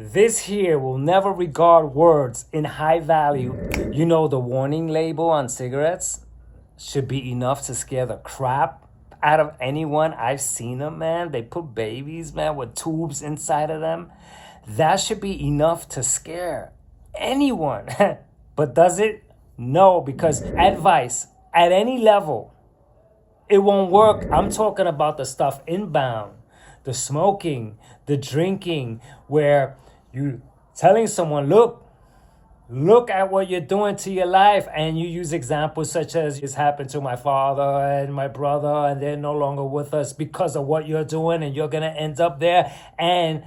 This here will never regard words in high value. You know, the warning label on cigarettes should be enough to scare the crap out of anyone. I've seen them, man. They put babies, man, with tubes inside of them. That should be enough to scare anyone. But does it? No, because advice at any level, it won't work. I'm talking about the stuff inbound, the smoking, the drinking, where you telling someone, look at what you're doing to your life. And you use examples such as this happened to my father and my brother, and they're no longer with us because of what you're doing, and you're going to end up there. And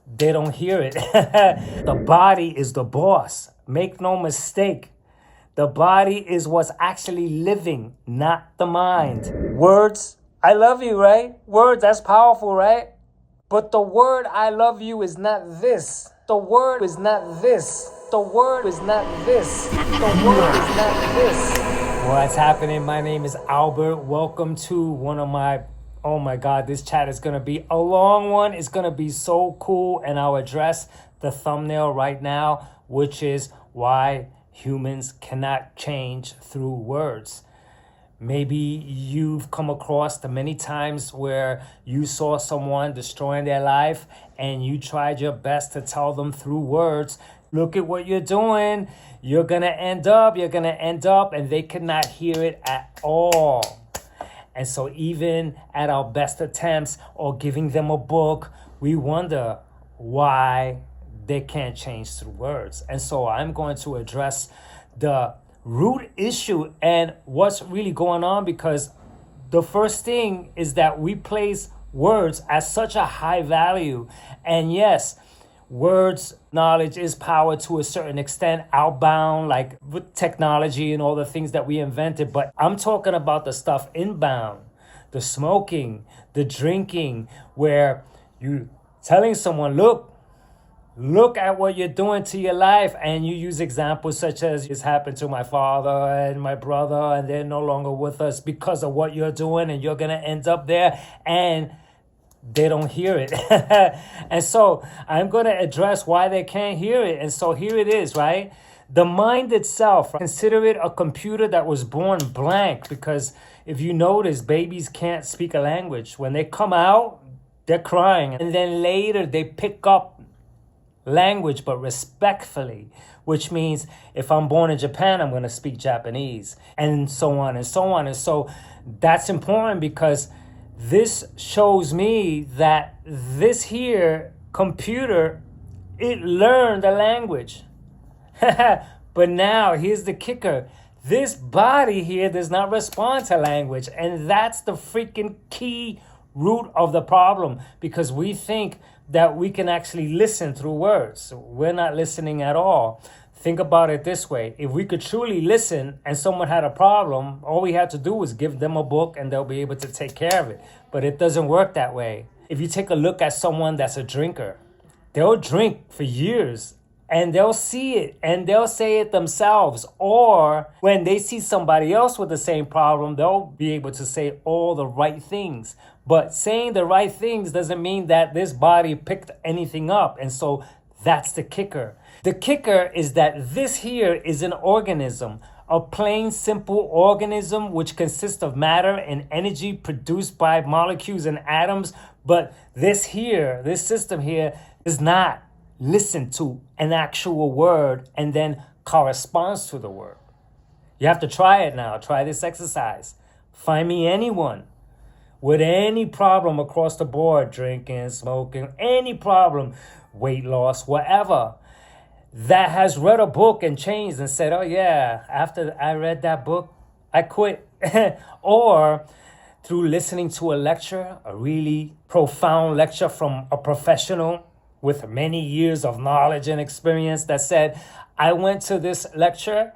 they don't hear it. The body is the boss. Make no mistake. The body is what's actually living, not the mind. Words, I love you, right? Words, that's powerful, right? But the word I love you is not this. The word is not this. The word is not this. The word is not this. What's happening? My name is Albert. Welcome to one of my, oh my God, this chat is going to be a long one. It's going to be so cool. And I'll address the thumbnail right now, which is why humans cannot change through words. Maybe you've come across the many times where you saw someone destroying their life and you tried your best to tell them through words, look at what you're doing, you're gonna end up, and they could not hear it at all. And so even at our best attempts or giving them a book, we wonder why they can't change through words. And so I'm going to address the root issue and what's really going on, because the first thing is that we place words as such a high value. And yes, words, knowledge is power to a certain extent, outbound, like with technology and all the things that we invented. But I'm talking about the stuff inbound, the smoking, the drinking, where you telling someone, look at what you're doing to your life. And you use examples such as this happened to my father and my brother, and they're no longer with us because of what you're doing, and you're going to end up there. And they don't hear it. And so I'm going to address why they can't hear it. And so here it is, right? The mind itself, consider it a computer that was born blank, because if you notice, babies can't speak a language. When they come out, they're crying. And then later they pick up language, but respectfully, which means if I'm born in Japan, I'm going to speak Japanese, and so on and so on. And so that's important, because this shows me that this here computer, it learned a language. But now here's the kicker. This body here does not respond to language. And that's the freaking key root of the problem, because we think that we can actually listen through words. We're not listening at all. Think about it this way. If we could truly listen and someone had a problem, all we had to do was give them a book and they'll be able to take care of it. But it doesn't work that way. If you take a look at someone that's a drinker, they'll drink for years and they'll see it and they'll say it themselves. Or when they see somebody else with the same problem, they'll be able to say all the right things. But saying the right things doesn't mean that this body picked anything up. And so that's the kicker. The kicker is that this here is an organism, a plain, simple organism which consists of matter and energy produced by molecules and atoms. But this here, this system here, does not listen to an actual word and then corresponds to the word. You have to try it now. Try this exercise. Find me anyone with any problem across the board, drinking, smoking, any problem, weight loss, whatever, that has read a book and changed and said, oh yeah, after I read that book, I quit. Or through listening to a lecture, a really profound lecture from a professional with many years of knowledge and experience that said, I went to this lecture,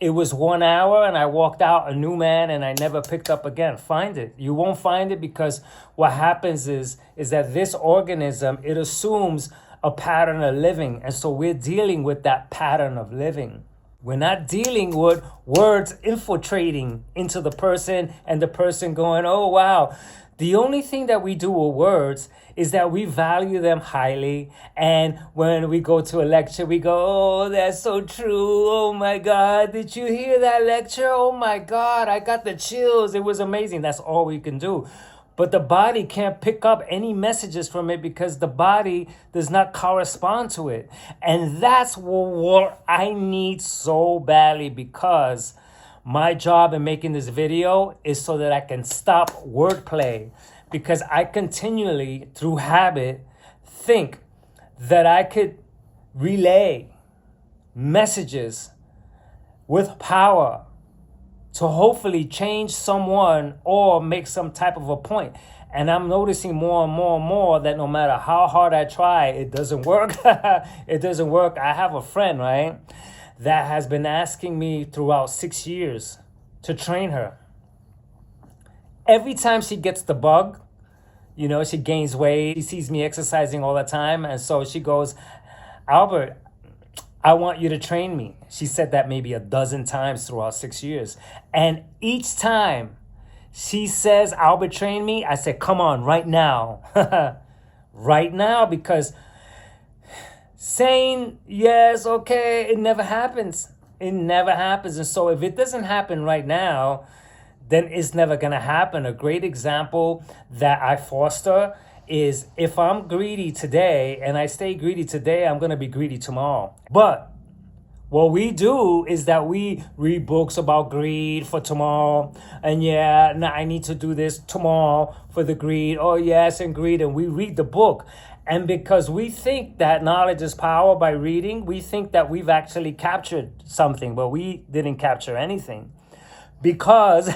it was 1 hour and I walked out a new man and I never picked up again. Find it. You won't find it, because what happens is that this organism, it assumes a pattern of living. And so we're dealing with that pattern of living. We're not dealing with words infiltrating into the person and the person going, oh, wow, The only thing that we do with words is that we value them highly. And when we go to a lecture, we go, oh, that's so true. Oh my God, did you hear that lecture? Oh my God, I got the chills. It was amazing. That's all we can do. But the body can't pick up any messages from it because the body does not correspond to it. And that's what I need so badly, because my job in making this video is so that I can stop wordplay, because I continually, through habit, think that I could relay messages with power to hopefully change someone or make some type of a point. And I'm noticing more and more and more that no matter how hard I try, it doesn't work. It doesn't work. I have a friend, right, that has been asking me throughout 6 years to train her. Every time she gets the bug, she gains weight, she sees me exercising all the time, and so she goes, Albert, I want you to train me. She said that maybe a dozen times throughout 6 years. And each time she says, Albert, train me, I said, come on, right now. Right now, because saying yes, okay, it never happens. It never happens. And so if it doesn't happen right now, then it's never going to happen. A great example that I foster is, if I'm greedy today and I stay greedy today, I'm going to be greedy tomorrow. But what we do is that we read books about greed for tomorrow. And I need to do this tomorrow for the greed. Oh, yes, and greed. And we read the book. And because we think that knowledge is power by reading, we think that we've actually captured something, but we didn't capture anything. Because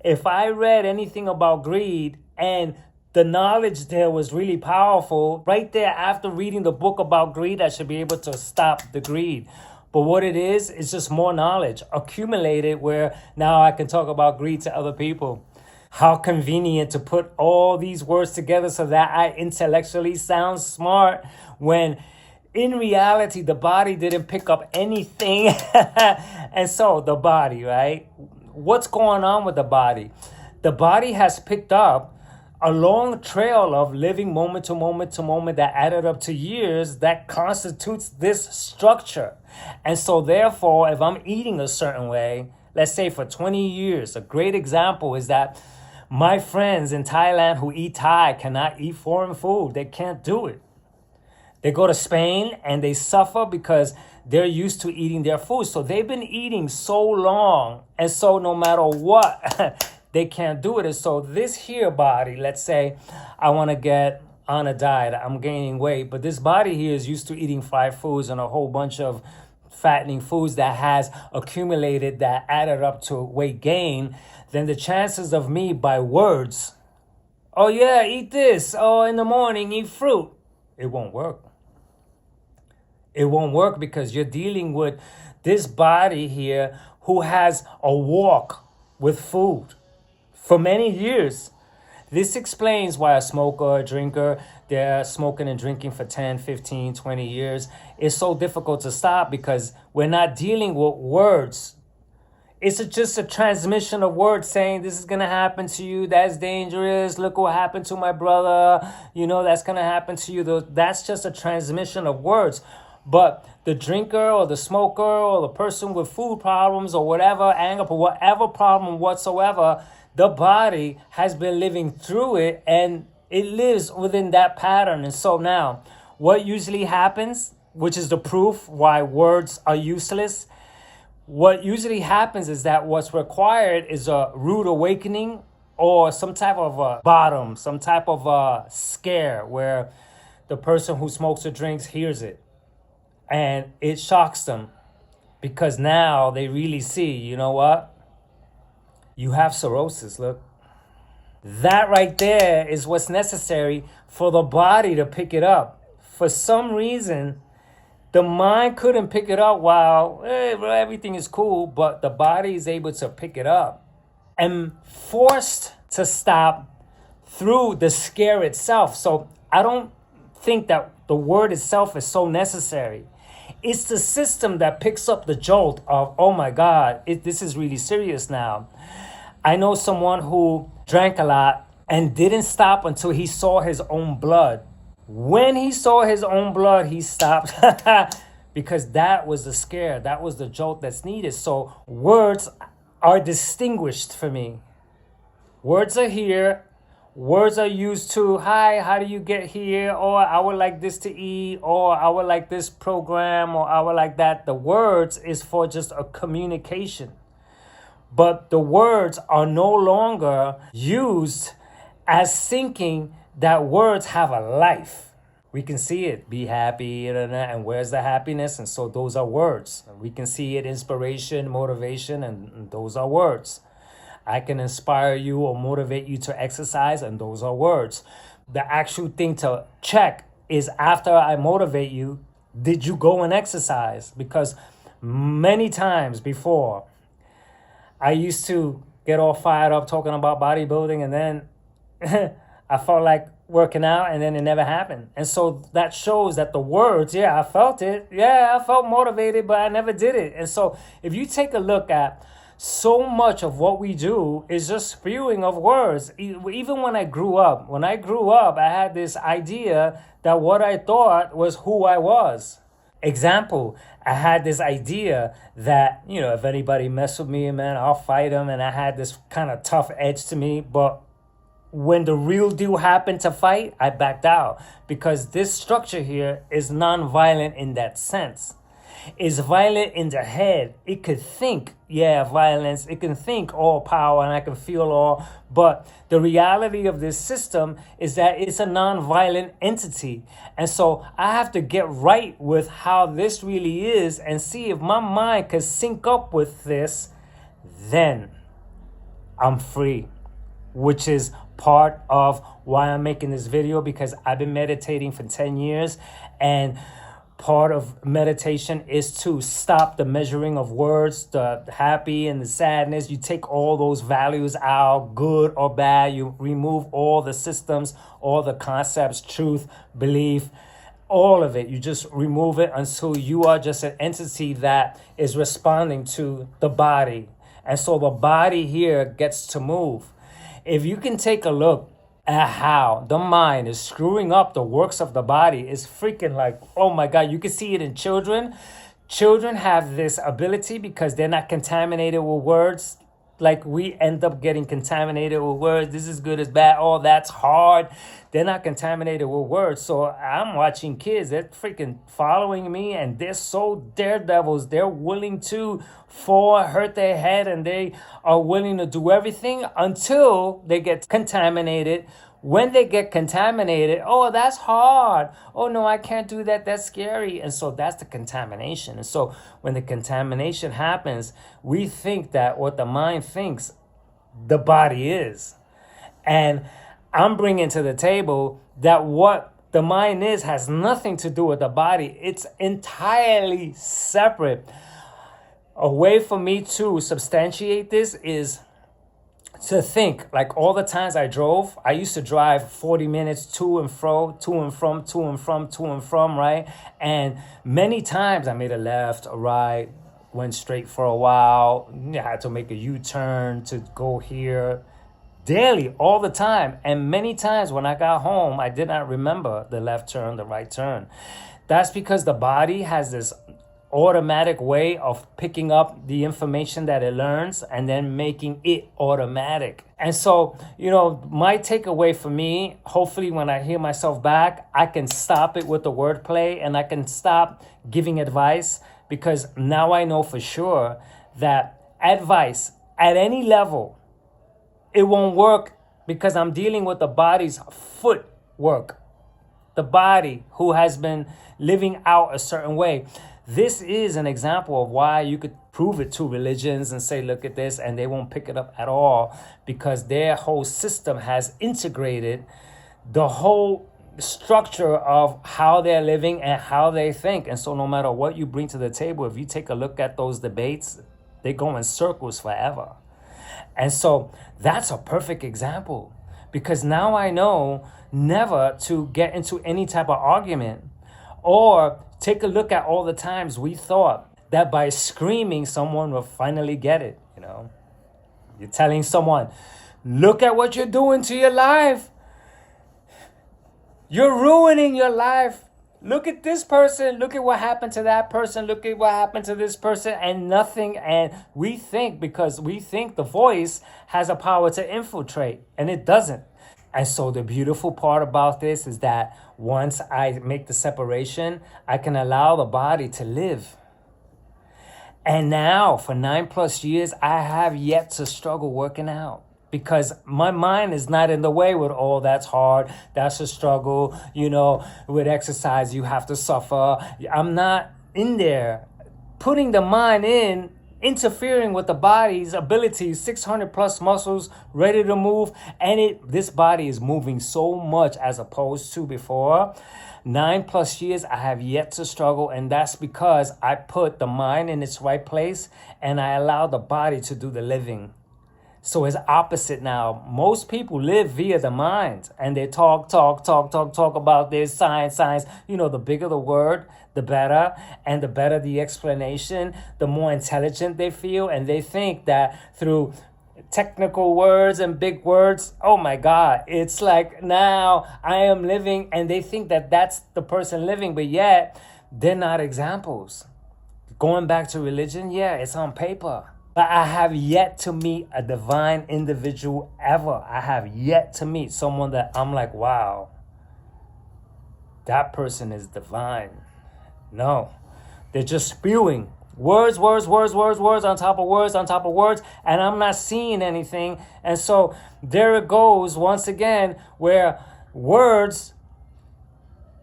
if I read anything about greed and the knowledge there was really powerful, right there after reading the book about greed, I should be able to stop the greed. But what it is just more knowledge accumulated, where now I can talk about greed to other people. How convenient to put all these words together so that I intellectually sound smart, when in reality, the body didn't pick up anything. And so the body, right? What's going on with the body? The body has picked up a long trail of living moment to moment to moment that added up to years that constitutes this structure. And so therefore, if I'm eating a certain way, let's say for 20 years, a great example is that my friends in Thailand who eat Thai cannot eat foreign food. They can't do it. They go to Spain and they suffer because they're used to eating their food. So they've been eating so long. And so no matter what, they can't do it. And so this here body, let's say I want to get on a diet. I'm gaining weight. But this body here is used to eating fried foods and a whole bunch of fattening foods that has accumulated, that added up to weight gain. Then the chances of me by words, oh yeah, eat this. Oh, in the morning, eat fruit. It won't work. It won't work because you're dealing with this body here who has a walk with food for many years. This explains why a smoker, a drinker, they're smoking and drinking for 10, 15, 20 years. It's so difficult to stop because we're not dealing with words. It's just a transmission of words saying this is going to happen to you. That's dangerous. Look what happened to my brother. That's going to happen to you. That's just a transmission of words. But the drinker or the smoker or the person with food problems or whatever, anger, whatever problem whatsoever, the body has been living through it and it lives within that pattern. And so now what usually happens, which is the proof why words are useless, what usually happens is that what's required is a rude awakening or some type of a bottom, some type of a scare where the person who smokes or drinks hears it and it shocks them because now they really see, you know what? You have cirrhosis, look. That right there is what's necessary for the body to pick it up. For some reason, the mind couldn't pick it up while everything is cool, but the body is able to pick it up and forced to stop through the scare itself. So I don't think that the word itself is so necessary. It's the system that picks up the jolt of, oh my God, this is really serious now. I know someone who drank a lot and didn't stop until he saw his own blood. When he saw his own blood, he stopped because that was the scare. That was the jolt that's needed. So words are distinguished for me. Words are here. Words are used to, hi, how do you get here? Or I would like this to eat. Or I would like this program. Or I would like that. The words is for just a communication. But the words are no longer used as thinking that words have a life. We can see it, be happy, and where's the happiness? And so those are words. We can see it, inspiration, motivation, and those are words. I can inspire you or motivate you to exercise, and those are words. The actual thing to check is after I motivate you, did you go and exercise? Because many times before, I used to get all fired up talking about bodybuilding, and then I felt like working out, and then it never happened. And so that shows that the words, I felt it. Yeah, I felt motivated, but I never did it. And so if you take a look at so much of what we do is just spewing of words. Even when I grew up, I had this idea that what I thought was who I was. Example, I had this idea that, if anybody mess with me, man, I'll fight them. And I had this kind of tough edge to me. But when the real deal happened to fight, I backed out because this structure here is non-violent in that sense. It's violent in the head. It could think, violence. It can think all power and I can feel all. But the reality of this system is that it's a non-violent entity. And so I have to get right with how this really is and see if my mind can sync up with this, then I'm free, which is part of why I'm making this video, because I've been meditating for 10 years, and part of meditation is to stop the measuring of words, the happy and the sadness. You take all those values out, good or bad. You remove all the systems, all the concepts, truth, belief, all of it. You just remove it until you are just an entity that is responding to the body. And so the body here gets to move. If you can take a look at how the mind is screwing up the works of the body, is freaking like, oh my God, you can see it in children. Children have this ability because they're not contaminated with words. Like we end up getting contaminated with words. This is good, as bad. Oh, that's hard. They're not contaminated with words. So I'm watching kids, they're freaking following me, and they're so daredevils. They're willing to fall, hurt their head, and they are willing to do everything until they get contaminated. When they get contaminated, oh, that's hard. Oh, no, I can't do that. That's scary. And so that's the contamination. And so when the contamination happens, we think that what the mind thinks the body is. And I'm bringing to the table that what the mind is has nothing to do with the body. It's entirely separate. A way for me to substantiate this is to think, like all the times I drove, I used to drive 40 minutes to and fro, to and from, right? And many times I made a left, a right, went straight for a while. I had to make a U-turn to go here. Daily, all the time. And many times when I got home, I did not remember the left turn, the right turn. That's because the body has this automatic way of picking up the information that it learns and then making it automatic. And so, my takeaway for me, hopefully when I hear myself back, I can stop it with the wordplay and I can stop giving advice, because now I know for sure that advice at any level, it won't work, because I'm dealing with the body's footwork. The body who has been living out a certain way. This is an example of why you could prove it to religions and say, look at this, and they won't pick it up at all, because their whole system has integrated the whole structure of how they're living and how they think. And so no matter what you bring to the table, if you take a look at those debates, they go in circles forever. And so that's a perfect example, because now I know never to get into any type of argument. Or take a look at all the times we thought that by screaming, someone will finally get it. You're telling someone, Look at what you're doing to your life. You're ruining your life. Look at this person. Look at what happened to that person. Look at what happened to this person, and nothing. And we think, because we think the voice has a power to infiltrate, and it doesn't. And so the beautiful part about this is that once I make the separation, I can allow the body to live. And now for 9+ years, I have yet to struggle working out, because my mind is not in the way with, oh, that's hard, that's a struggle, with exercise, you have to suffer. I'm not in there putting the mind in, interfering with the body's ability, 600 plus muscles ready to move. And this body is moving so much as opposed to before. 9+ years, I have yet to struggle. And that's because I put the mind in its right place and I allow the body to do the living. So it's opposite now. Most people live via the mind, and they talk about this, science. The bigger the word, the better. And the better the explanation, the more intelligent they feel. And they think that through technical words and big words, oh my God, it's like now I am living. And they think that that's the person living, but yet they're not examples. Going back to religion, yeah, it's on paper. But I have yet to meet a divine individual ever. I have yet to meet someone that I'm like, wow, that person is divine. No, they're just spewing words on top of words on top of words, and I'm not seeing anything. And so there it goes once again, where words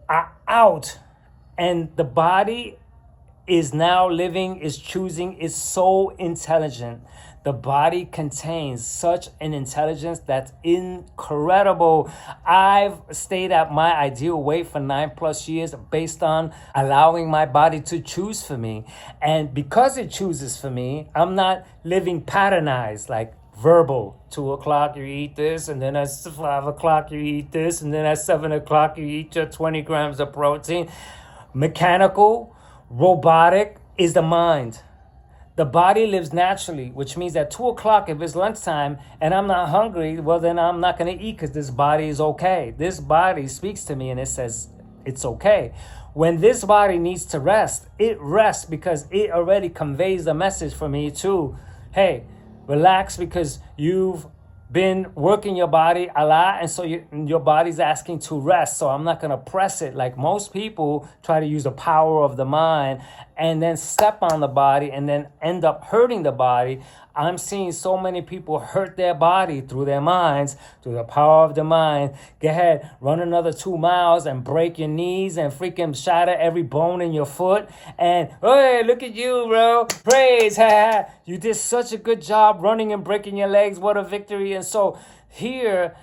are out and the body is now living, is choosing, is so intelligent. The body contains such an intelligence that's incredible. I've stayed at my ideal weight for 9+ years based on allowing my body to choose for me. And because it chooses for me, I'm not living patternized, like verbal. 2 o'clock you eat this, and then at 5 o'clock you eat this, and then at 7 o'clock you eat your 20 grams of protein. Mechanical, robotic is the mind. The body lives naturally, which means at 2 o'clock, if it's lunchtime and I'm not hungry, well, then I'm not going to eat because this body is okay. This body speaks to me and it says it's okay. When this body needs to rest, it rests because it already conveys the message for me to, hey, relax, because you've been working your body a lot, and so your body's asking to rest. So I'm not going to press it like most people try to use the power of the mind and then step on the body and then end up hurting the body. I'm seeing so many people hurt their body through their minds, through the power of the mind. Go ahead, run another 2 miles and break your knees and freaking shatter every bone in your foot. And, hey, look at you, bro. Praise. You did such a good job running and breaking your legs. What a victory. And so here,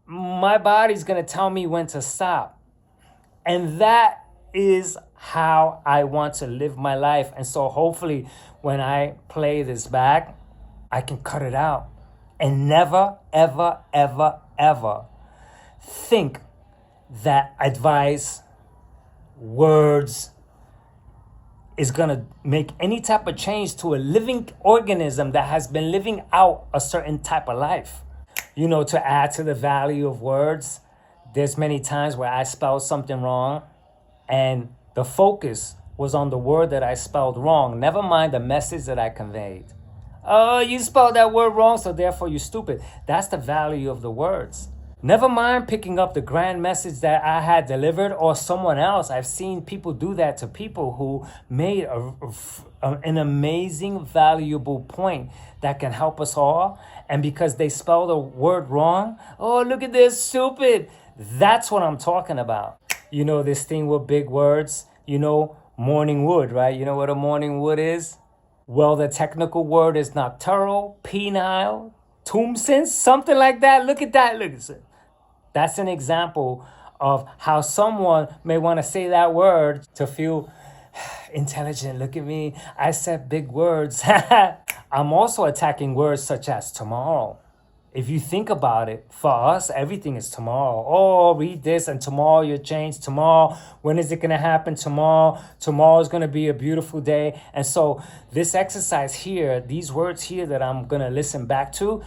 my body's going to tell me when to stop. And that is how I want to live my life. And so hopefully when I play this back, I can cut it out and never, ever, ever, ever think that advice, words is going to make any type of change to a living organism that has been living out a certain type of life. To add to the value of words, there's many times where I spelled something wrong and the focus was on the word that I spelled wrong. Never mind the message that I conveyed. Oh, you spelled that word wrong, so therefore you're stupid. That's the value of the words. Never mind picking up the grand message that I had delivered or someone else. I've seen people do that to people who made an amazing, valuable point that can help us all. And because they spelled a word wrong, oh, look at this, stupid. That's what I'm talking about. This thing with big words, morning wood, right? You know what a morning wood is? Well, the technical word is nocturnal, penile, tumescence, something like that. Look at that. Look at it. That's an example of how someone may want to say that word to feel intelligent. Look at me. I said big words. I'm also attacking words such as tomorrow. If you think about it, for us, everything is tomorrow. Oh, read this and tomorrow you'll change. Tomorrow, when is it going to happen? Tomorrow is going to be a beautiful day. And so this exercise here, these words here that I'm going to listen back to,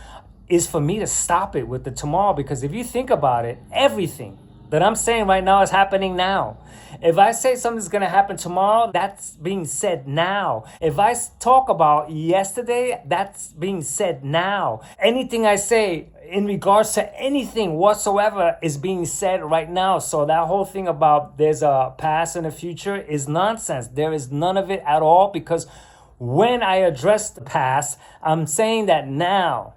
is for me to stop it with the tomorrow. Because if you think about it, everything that I'm saying right now is happening now. If I say something's going to happen tomorrow, that's being said now. If I talk about yesterday, that's being said now. Anything I say in regards to anything whatsoever is being said right now. So that whole thing about there's a past and a future is nonsense. There is none of it at all, because when I address the past, I'm saying that now.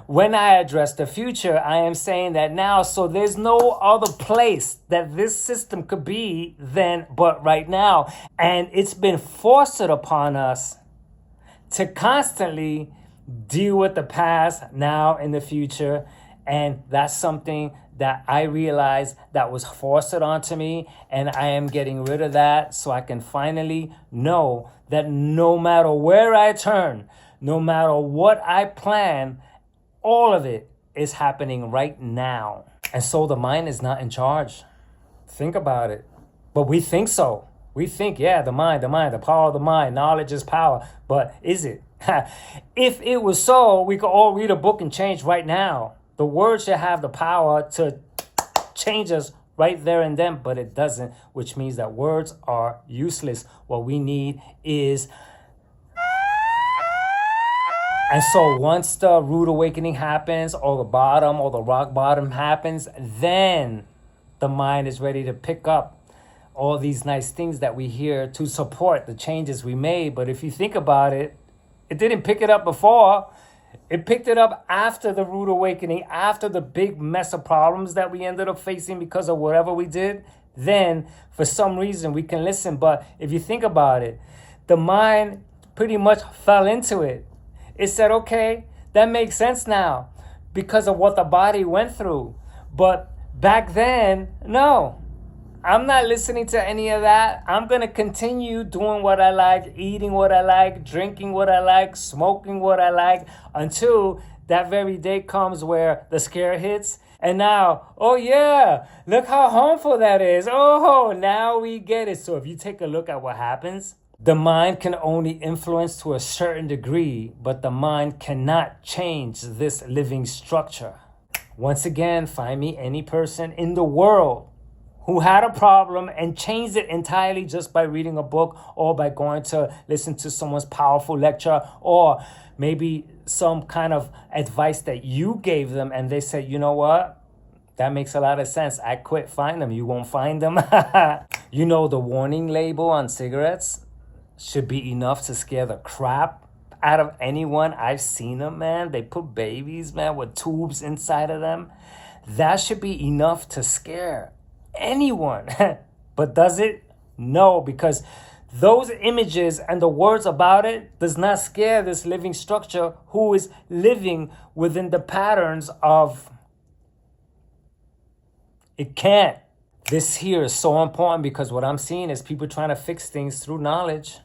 When I address the future, I am saying that now. So there's no other place that this system could be than but right now. And it's been forced upon us to constantly deal with the past, now, and the future. And that's something that I realized that was forced onto me. And I am getting rid of that so I can finally know that no matter where I turn, no matter what I plan, all of it is happening right now. And so the mind is not in charge. Think about it. But we think so. We think, yeah, the mind, the power of the mind, knowledge is power. But is it? If it was so, we could all read a book and change right now. The word should have the power to change us right there and then, but it doesn't, which means that words are useless. What we need is... And so once the rude awakening happens, or the bottom, or the rock bottom happens, then the mind is ready to pick up all these nice things that we hear to support the changes we made. But if you think about it, it didn't pick it up before. It picked it up after the rude awakening, after the big mess of problems that we ended up facing because of whatever we did. Then, for some reason, we can listen. But if you think about it, the mind pretty much fell into it. It said, okay, that makes sense now because of what the body went through. But back then, no, I'm not listening to any of that. I'm going to continue doing what I like, eating what I like, drinking what I like, smoking what I like, until that very day comes where the scare hits. And now, oh yeah, look how harmful that is. Oh, now we get it. So if you take a look at what happens, the mind can only influence to a certain degree, but the mind cannot change this living structure. Once again, find me any person in the world who had a problem and changed it entirely just by reading a book, or by going to listen to someone's powerful lecture, or maybe some kind of advice that you gave them and they said, you know what? That makes a lot of sense. I quit. Find them. You won't find them. You know, the warning label on cigarettes should be enough to scare the crap out of anyone. I've seen them, man. They put babies, man, with tubes inside of them. That should be enough to scare anyone. But does it? No, because those images and the words about it does not scare this living structure who is living within the patterns of... It can't. This here is so important, because what I'm seeing is people trying to fix things through knowledge.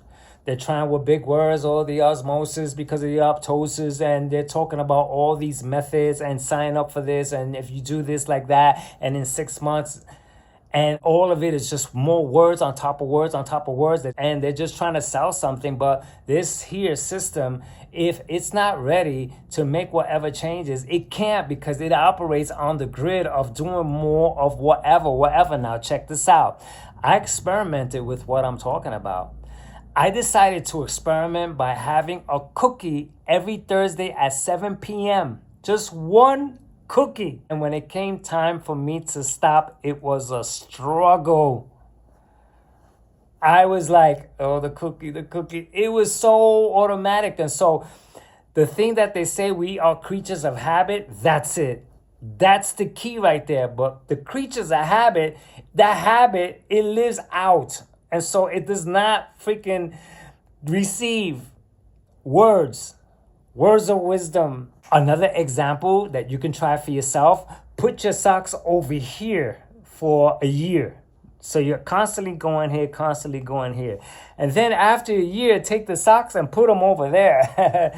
They're trying with big words, all the osmosis because of the apoptosis, and they're talking about all these methods and sign up for this, and if you do this like that, and in 6 months, and all of it is just more words on top of words on top of words, and they're just trying to sell something. But this here system, if it's not ready to make whatever changes, it can't, because it operates on the grid of doing more of whatever. Now check this out. I experimented with what I'm talking about. I decided to experiment by having a cookie every Thursday at 7 p.m. Just one cookie. And when it came time for me to stop, it was a struggle. I was like, oh, the cookie. It was so automatic. And so the thing that they say, we are creatures of habit, that's it. That's the key right there. But the creatures of habit, that habit, it lives out. And so it does not freaking receive words of wisdom. Another example that you can try for yourself, put your socks over here for a year. So you're constantly going here. And then after a year, take the socks and put them over there.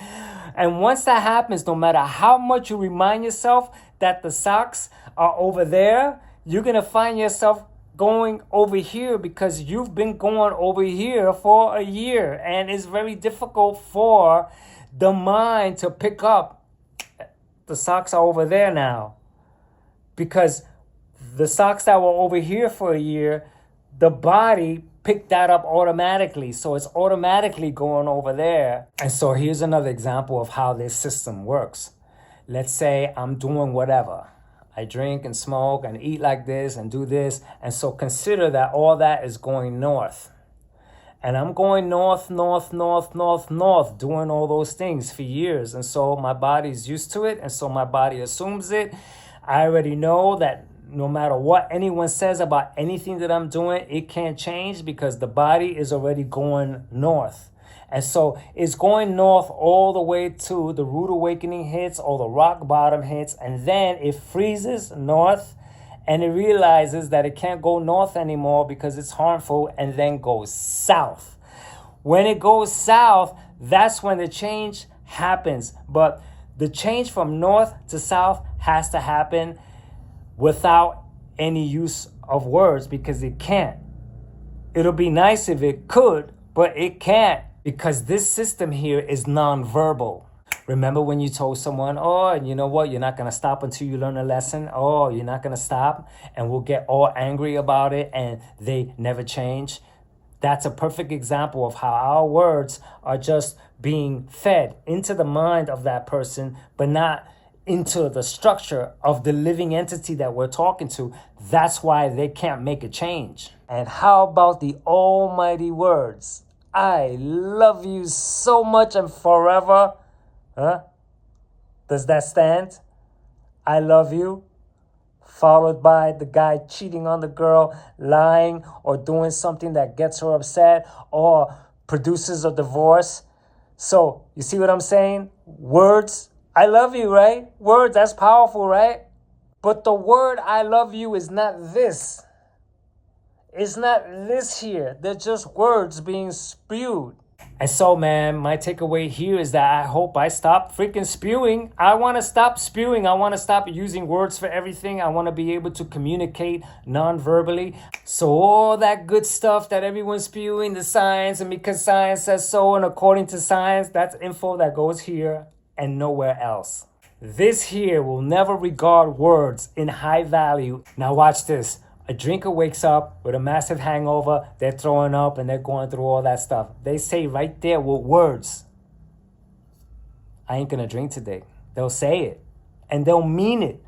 And once that happens, no matter how much you remind yourself that the socks are over there, you're going to find yourself going over here, because you've been going over here for a year, and it's very difficult for the mind to pick up The socks are over there now. Because the socks that were over here for a year, the body picked that up automatically. So it's automatically going over there. And so here's another example of how this system works. Let's say I'm doing whatever. I drink and smoke and eat like this and do this. And so consider that all that is going north. And I'm going north, north, north, north, north, doing all those things for years. And so my body's used to it. And so my body assumes it. I already know that no matter what anyone says about anything that I'm doing, it can't change because the body is already going north. And so it's going north all the way to the rude awakening hits or the rock bottom hits. And then it freezes north and it realizes that it can't go north anymore because it's harmful and then goes south. When it goes south, that's when the change happens. But the change from north to south has to happen without any use of words because it can't. It'll be nice if it could, but it can't because this system here is nonverbal. Remember when you told someone, oh, and you know what, you're not going to stop until you learn a lesson. Oh, you're not going to stop, and we'll get all angry about it and they never change. That's a perfect example of how our words are just being fed into the mind of that person, but not into the structure of the living entity that we're talking to. That's why they can't make a change. And how about the almighty words? I love you so much and forever. Huh? Does that stand? I love you. Followed by the guy cheating on the girl, lying, or doing something that gets her upset, or produces a divorce. So, you see what I'm saying? Words. I love you, right? Words, that's powerful, right? But the word I love you is not this. It's not this here. They're just words being spewed. And so, man, my takeaway here is that I hope I stop freaking spewing. I want to stop spewing. I want to stop using words for everything. I want to be able to communicate non-verbally. So all that good stuff that everyone's spewing, the science, and because science says so, and according to science, that's info that goes here and nowhere else. This here will never regard words in high value. Now watch this. A drinker wakes up with a massive hangover, they're throwing up and they're going through all that stuff. They say right there with words, I ain't gonna drink today. They'll say it and they'll mean it,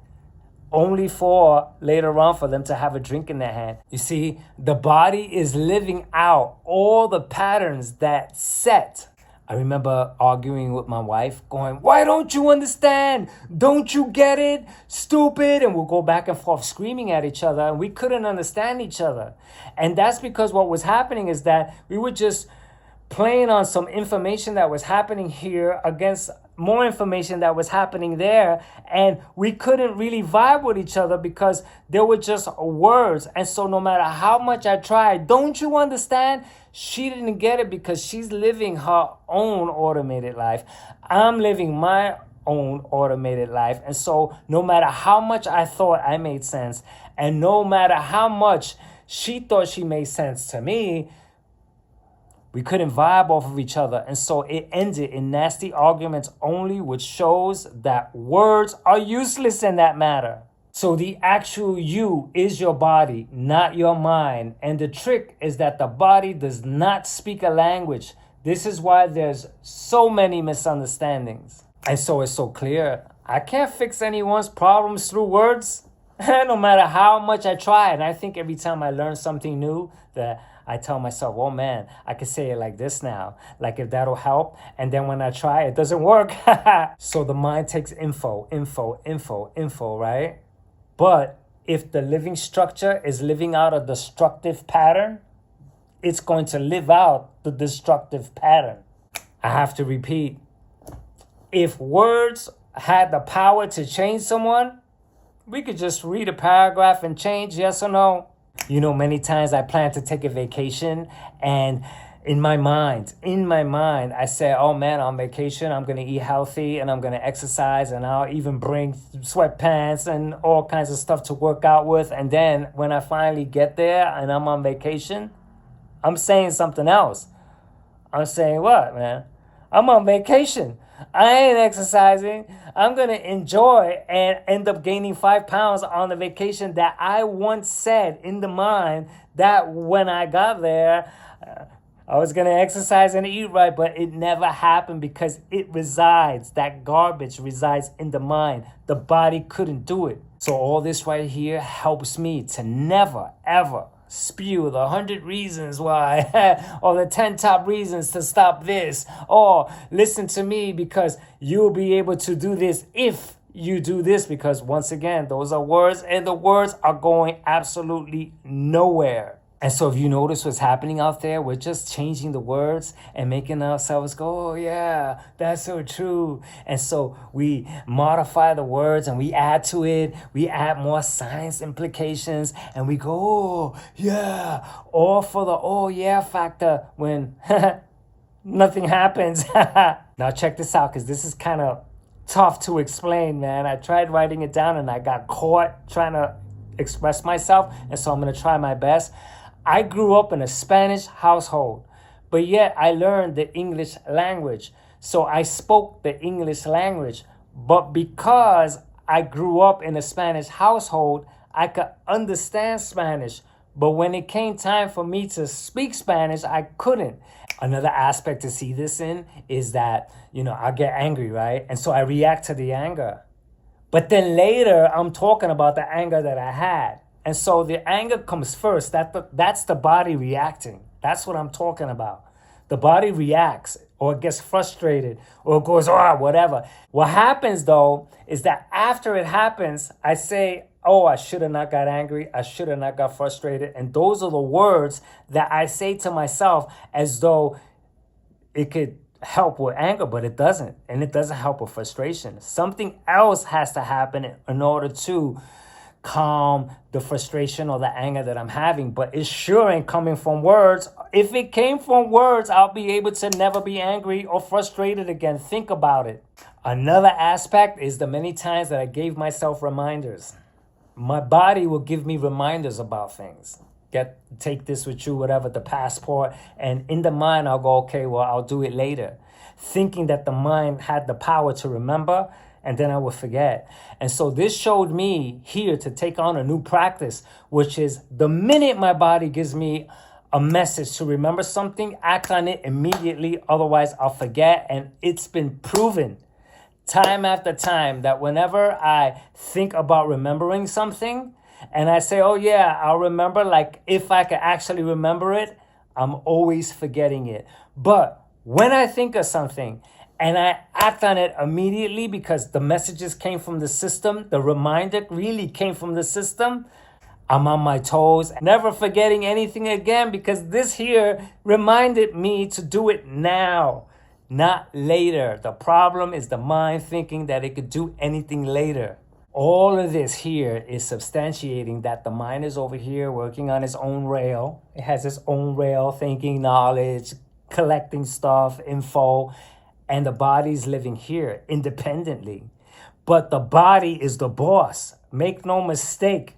only for later on for them to have a drink in their hand. You see, the body is living out all the patterns that set. I remember arguing with my wife, going, why don't you understand? Don't you get it? Stupid. And we'll go back and forth screaming at each other. And we couldn't understand each other. And that's because what was happening is that we were just playing on some information that was happening here against more information that was happening there. And we couldn't really vibe with each other because there were just words. And so no matter how much I tried, don't you understand? She didn't get it because she's living her own automated life. I'm living my own automated life. And so no matter how much I thought I made sense, and no matter how much she thought she made sense to me, we couldn't vibe off of each other. And so it ended in nasty arguments only, which shows that words are useless in that matter. So the actual you is your body, not your mind. And the trick is that the body does not speak a language. This is why there's so many misunderstandings. And so it's so clear. I can't fix anyone's problems through words, no matter how much I try. And I think every time I learn something new, that I tell myself, oh man, I can say it like this now. Like if that'll help. And then when I try, it doesn't work. So the mind takes info, right? But if the living structure is living out a destructive pattern, it's going to live out the destructive pattern. I have to repeat. If words had the power to change someone, we could just read a paragraph and change, yes or no. You know, many times I plan to take a vacation and in my mind, I say, oh man, on vacation, I'm going to eat healthy and I'm going to exercise and I'll even bring sweatpants and all kinds of stuff to work out with. And then when I finally get there and I'm on vacation, I'm saying something else. I'm saying what, man? I'm on vacation. I ain't exercising. I'm going to enjoy and end up gaining 5 pounds on the vacation that I once said in the mind that when I got there, I was going to exercise and eat right, but it never happened because that garbage resides in the mind. The body couldn't do it. So all this right here helps me to never, ever spew the 100 reasons why or the 10 top reasons to stop this, or listen to me because you'll be able to do this if you do this, because once again, those are words and the words are going absolutely nowhere. And so if you notice what's happening out there, we're just changing the words and making ourselves go, oh yeah, that's so true. And so we modify the words and we add to it. We add more science implications and we go, oh yeah, all for the oh yeah factor when nothing happens. Now check this out, because this is kind of tough to explain, man. I tried writing it down and I got caught trying to express myself. And so I'm going to try my best. I grew up in a Spanish household, but yet I learned the English language. So I spoke the English language. But because I grew up in a Spanish household, I could understand Spanish. But when it came time for me to speak Spanish, I couldn't. Another aspect to see this in is that, I get angry, right? And so I react to the anger. But then later, I'm talking about the anger that I had. And so the anger comes first. That's the body reacting. That's what I'm talking about. The body reacts or gets frustrated or goes, whatever. What happens, though, is that after it happens, I say, I should have not got angry. I should have not got frustrated. And those are the words that I say to myself as though it could help with anger, but it doesn't. And it doesn't help with frustration. Something else has to happen in order to calm the frustration or the anger that I'm having, but it sure ain't coming from words. If it came from words, I'll be able to never be angry or frustrated again. Think about it. Another aspect is the many times that I gave myself reminders. My body will give me reminders about things. Take this with you, whatever, the passport. And in the mind, I'll go, okay, well, I'll do it later. Thinking that the mind had the power to remember, and then I would forget. And so this showed me here to take on a new practice, which is the minute my body gives me a message to remember something, act on it immediately. Otherwise, I'll forget. And it's been proven time after time that whenever I think about remembering something and I say, oh yeah, I'll remember, like if I could actually remember it, I'm always forgetting it. But when I think of something and I act on it immediately because the messages came from the system, the reminder really came from the system, I'm on my toes, never forgetting anything again, because this here reminded me to do it now, not later. The problem is the mind thinking that it could do anything later. All of this here is substantiating that the mind is over here working on its own rail. It has its own rail, thinking, knowledge, collecting stuff, info, and the body's living here independently. But the body is the boss. Make no mistake.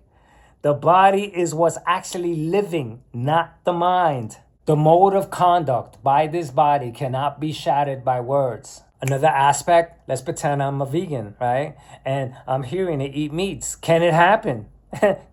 The body is what's actually living, not the mind. The mode of conduct by this body cannot be shattered by words. Another aspect, let's pretend I'm a vegan, right? And I'm hearing to eat meats. Can it happen?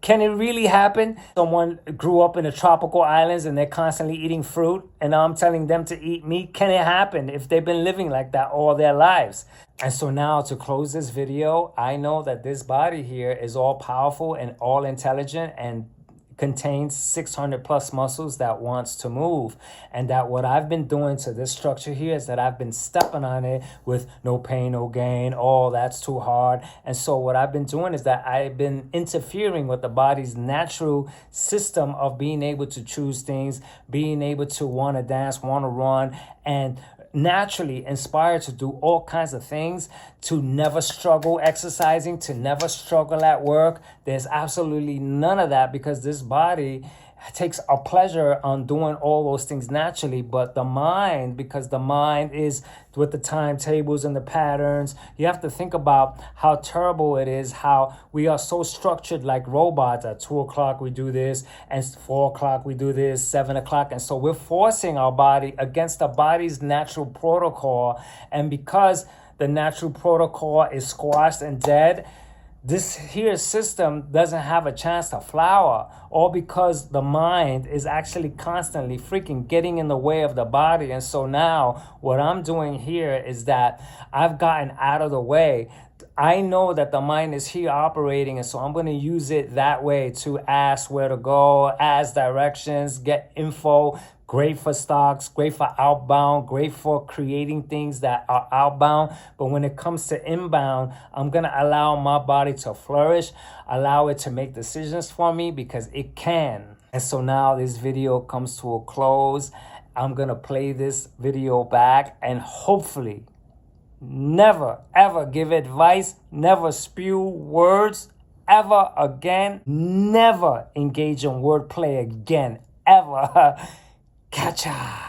Can it really happen? Someone grew up in the tropical islands and they're constantly eating fruit, and now I'm telling them to eat meat. Can it happen if they've been living like that all their lives? And so now to close this video, I know that this body here is all powerful and all intelligent and contains 600 plus muscles that wants to move. And that what I've been doing to this structure here is that I've been stepping on it with no pain, no gain. Oh, that's too hard. And so what I've been doing is that I've been interfering with the body's natural system of being able to choose things, being able to want to dance, want to run, and naturally inspired to do all kinds of things, to never struggle exercising, to never struggle at work. There's absolutely none of that because this body takes a pleasure on doing all those things naturally. But the mind, because the mind is with the timetables and the patterns, you have to think about how terrible it is, how we are so structured like robots. At 2 o'clock we do this, and 4 o'clock we do this, 7 o'clock. And so we're forcing our body against the body's natural protocol. And because the natural protocol is squashed and dead, this here system doesn't have a chance to flower, all because the mind is actually constantly freaking getting in the way of the body. And so now what I'm doing here is that I've gotten out of the way. I know that the mind is here operating, and so I'm going to use it that way to ask where to go, ask directions, get info. Great for stocks, great for outbound, great for creating things that are outbound. But when it comes to inbound, I'm going to allow my body to flourish, allow it to make decisions for me because it can. And so now this video comes to a close. I'm going to play this video back and hopefully never ever give advice, never spew words ever again, never engage in wordplay again, ever. Gotcha.